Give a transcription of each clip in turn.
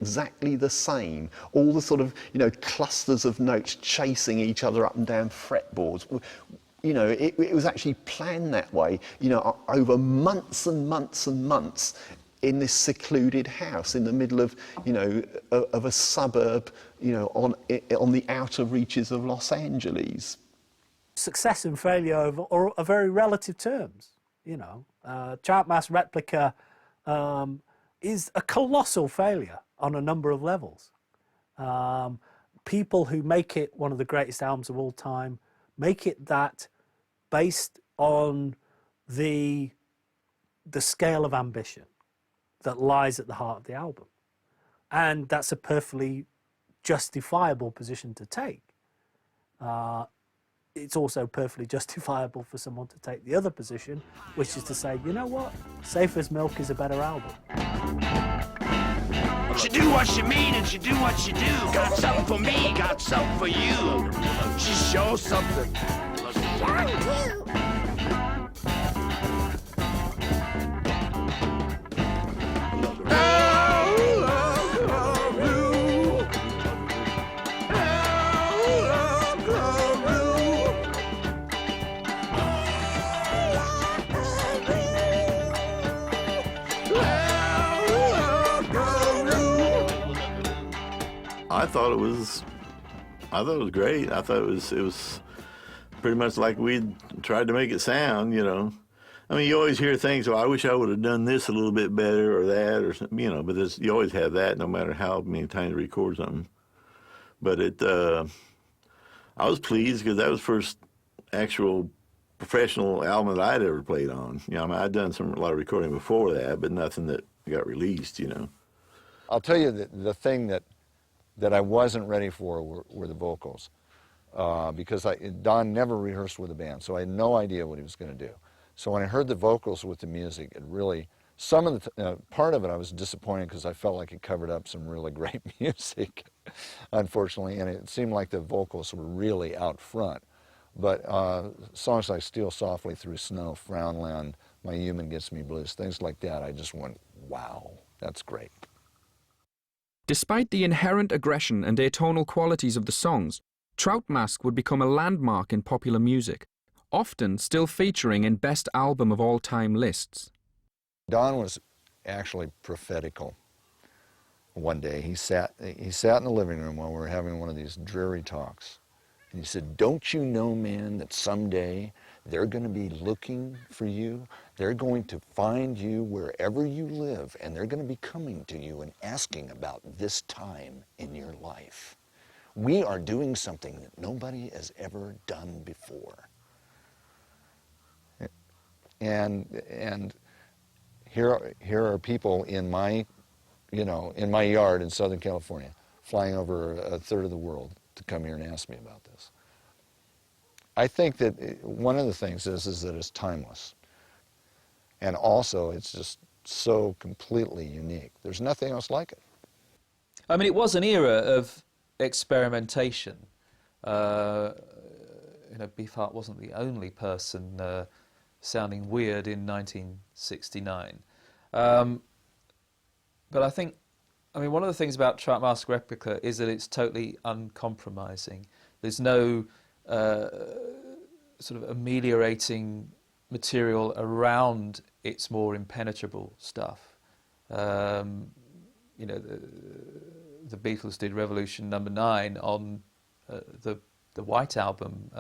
exactly the same. All the sort of, clusters of notes chasing each other up and down fretboards. It was actually planned that way, over months and months and months in this secluded house in the middle of, of a suburb, on the outer reaches of Los Angeles. Success and failure are very relative terms, Chartmass Replica is a colossal failure on a number of levels. People who make it one of the greatest albums of all time make it that based on the scale of ambition that lies at the heart of the album. And that's a perfectly justifiable position to take. It's also perfectly justifiable for someone to take the other position, which is to say, you know what, Safe as Milk is a better album. She do what she mean and she do what she do. Got something for me, got something for you. She shows something. I thought it was great. I thought it was pretty much like we'd tried to make it sound, I mean, you always hear things, I wish I would have done this a little bit better or that or something, but you always have that no matter how many times you record something. But I was pleased because that was the first actual professional album that I'd ever played on. I mean, I'd done a lot of recording before that, but nothing that got released, I'll tell you that the thing that I wasn't ready for were the vocals, because Don never rehearsed with the band, so I had no idea what he was going to do. So when I heard the vocals with the music, it really, part of it I was disappointed because I felt like it covered up some really great music, unfortunately, and it seemed like the vocals were really out front. But songs like Steal Softly Through Snow, Frownland, My Human Gets Me Blues, things like that, I just went, wow, that's great. Despite the inherent aggression and atonal qualities of the songs, Trout Mask would become a landmark in popular music, often still featuring in best album of all time lists. Don was actually prophetical. One day he sat in the living room while we were having one of these dreary talks, and he said, "Don't you know, man, that someday they're going to be looking for you? They're going to find you wherever you live, and they're going to be coming to you and asking about this time in your life. We are doing something that nobody has ever done before." And here are people in my yard in Southern California, flying over a third of the world to come here and ask me about this. I think that one of the things is that it's timeless. And also, it's just so completely unique. There's nothing else like it. I mean, it was an era of experimentation. Beefheart wasn't the only person sounding weird in 1969. But I think, one of the things about Trout Mask Replica is that it's totally uncompromising. There's no sort of ameliorating material around its more impenetrable stuff. The Beatles did Revolution No. 9 on the White Album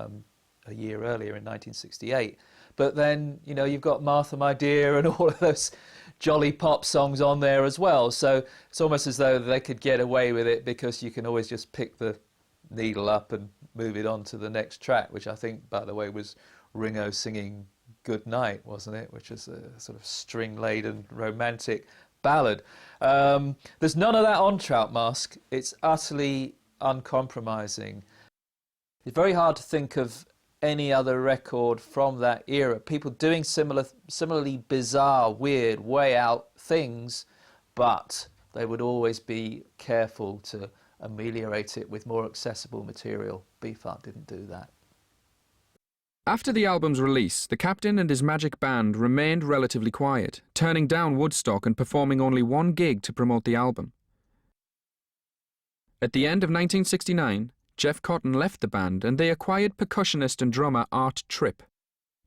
a year earlier in 1968. But then, you've got Martha, My Dear and all of those jolly pop songs on there as well. So it's almost as though they could get away with it because you can always just pick the needle up and move it on to the next track, which I think, by the way, was Ringo singing Good Night, wasn't it? Which is a sort of string-laden romantic ballad. There's none of that on Trout Mask. It's utterly uncompromising. It's very hard to think of any other record from that era. People doing similarly bizarre, weird, way out things, but they would always be careful to ameliorate it with more accessible material. Beefheart didn't do that. After the album's release, the Captain and his Magic Band remained relatively quiet, turning down Woodstock and performing only one gig to promote the album. At the end of 1969, Jeff Cotton left the band and they acquired percussionist and drummer Art Tripp.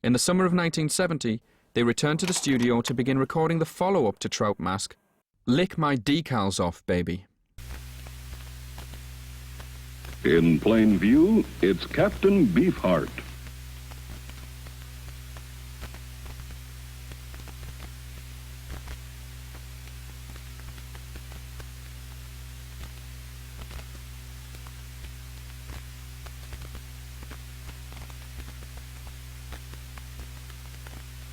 In the summer of 1970, they returned to the studio to begin recording the follow-up to Trout Mask, Lick My Decals Off, Baby. In plain view, it's Captain Beefheart.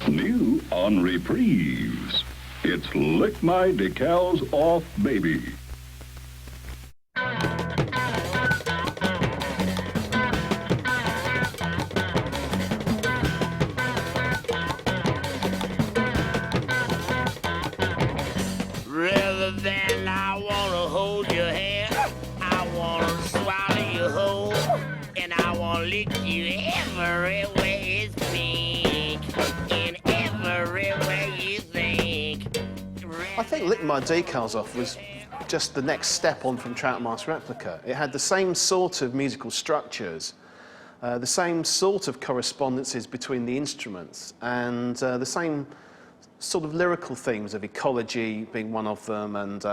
New on reprise, it's Lick My Decals Off, Baby. Rather than I wanna hold your hand, I wanna swallow you whole, and I wanna lick you every way you think, in every way you think. I think Lick My Decals Off was just the next step on from Trout Mask Replica. It had the same sort of musical structures, the same sort of correspondences between the instruments, and the same sort of lyrical themes of ecology being one of them, and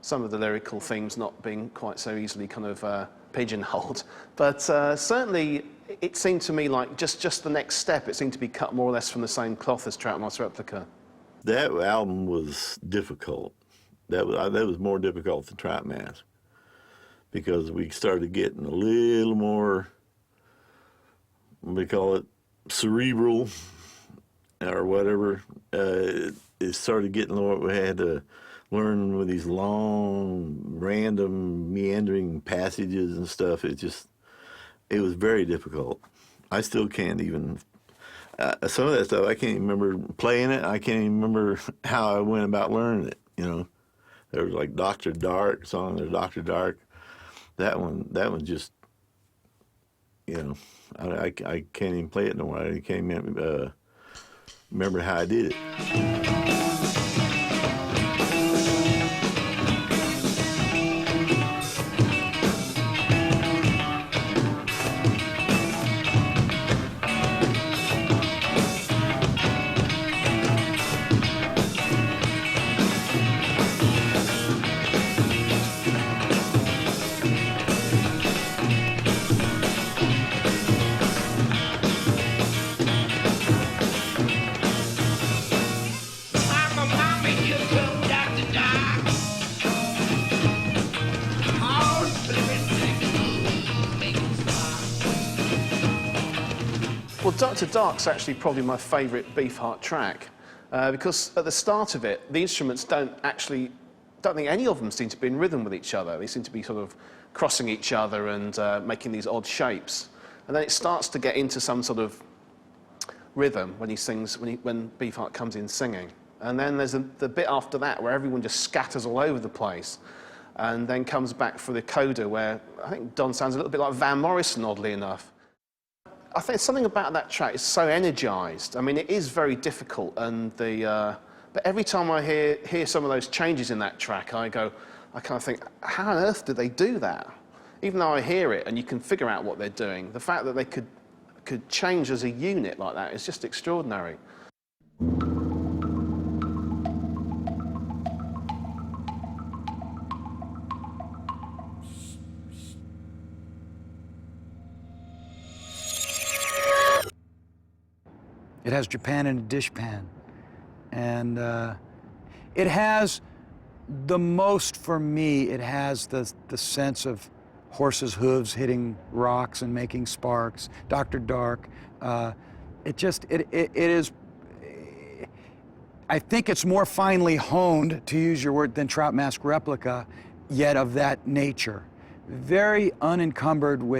some of the lyrical themes not being quite so easily kind of pigeonholed. But certainly it seemed to me like just the next step. It seemed to be cut more or less from the same cloth as Trout Mask Replica. That album was difficult. That was more difficult than Trout Mask, because we started getting a little more, what do we call it, cerebral, or whatever. It started getting more, we had to learn with these long, random, meandering passages and stuff. It was very difficult. I still can't even, some of that stuff, I can't even remember playing it. I can't even remember how I went about learning it, you know. There was like Dr. Dark, song, there's Dr. Dark. That one just, you know, I can't even play it no more. I can't even remember how I did it. Well, Dr. Dark's actually probably my favourite Beefheart track, because at the start of it, the instruments don't think any of them seem to be in rhythm with each other. They seem to be sort of crossing each other and making these odd shapes. And then it starts to get into some sort of rhythm when he sings, when Beefheart comes in singing. And then there's the bit after that where everyone just scatters all over the place, and then comes back for the coda where I think Don sounds a little bit like Van Morrison, oddly enough. I think something about that track is so energised. I mean, it is very difficult, and but every time I hear some of those changes in that track, I kind of think, how on earth did they do that? Even though I hear it and you can figure out what they're doing, the fact that they could change as a unit like that is just extraordinary. It has Japan in a dishpan. And it has the most, for me, it has the sense of horses' hooves hitting rocks and making sparks, Dr. Dark. It is, I think it's more finely honed, to use your word, than Trout Mask Replica, yet of that nature. Very unencumbered with